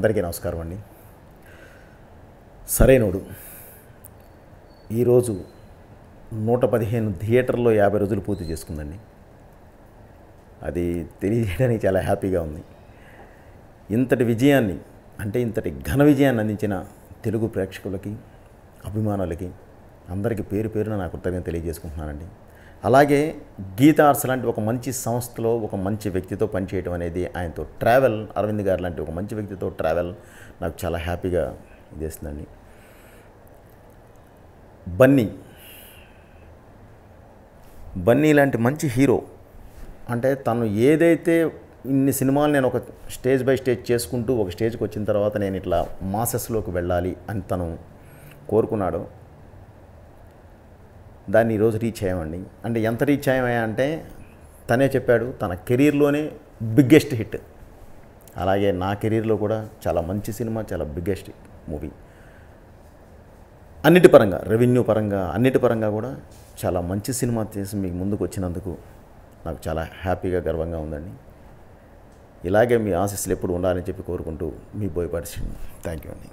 అందరికీ నమస్కారం అండి. సరైనోడు ఈరోజు 115 థియేటర్లో 50 రోజులు పూర్తి చేసుకుందండి. అది తెలియజేయడానికి చాలా హ్యాపీగా ఉంది. ఇంతటి విజయాన్ని ఇంతటి ఘన విజయాన్ని అందించిన తెలుగు ప్రేక్షకులకి, అభిమానులకి అందరికీ పేరు పేరున నా కృతజ్ఞతలు తెలియజేసుకుంటున్నానండి. అలాగే గీతా ఆర్ట్స్ లాంటి ఒక మంచి సంస్థలో ఒక మంచి వ్యక్తితో పనిచేయడం అనేది, ఆయనతో ట్రావెల్, అరవింద్ గారు లాంటి ఒక మంచి వ్యక్తితో ట్రావెల్ నాకు చాలా హ్యాపీగా చేస్తుందండి. బన్నీ లాంటి మంచి హీరో తను ఏదైతే ఇన్ని సినిమాలు నేను ఒక స్టేజ్ బై స్టేజ్ చేసుకుంటూ ఒక స్టేజ్కి వచ్చిన తర్వాత నేను ఇట్లా మాసెస్లోకి వెళ్ళాలి అని తను కోరుకున్నాడో దాన్ని ఈరోజు రీచ్ అయ్యామండి. ఎంత రీచ్ అయ్యామయ్యా అంటే తనే చెప్పాడు, తన కెరీర్లోనే బిగ్గెస్ట్ హిట్. అలాగే నా కెరీర్లో కూడా చాలా మంచి సినిమా, చాలా బిగ్గెస్ట్ మూవీ. అన్నిటి పరంగా, రెవెన్యూ పరంగా, అన్నిటి పరంగా కూడా చాలా మంచి సినిమా చేసి మీకు ముందుకు వచ్చినందుకు నాకు చాలా హ్యాపీగా, గర్వంగా ఉందండి. ఇలాగే మీ ఆశీస్సులు ఎప్పుడు ఉండాలని చెప్పి కోరుకుంటూ మీ బోయపాటి శ్రీను. థ్యాంక్ యూ అండి.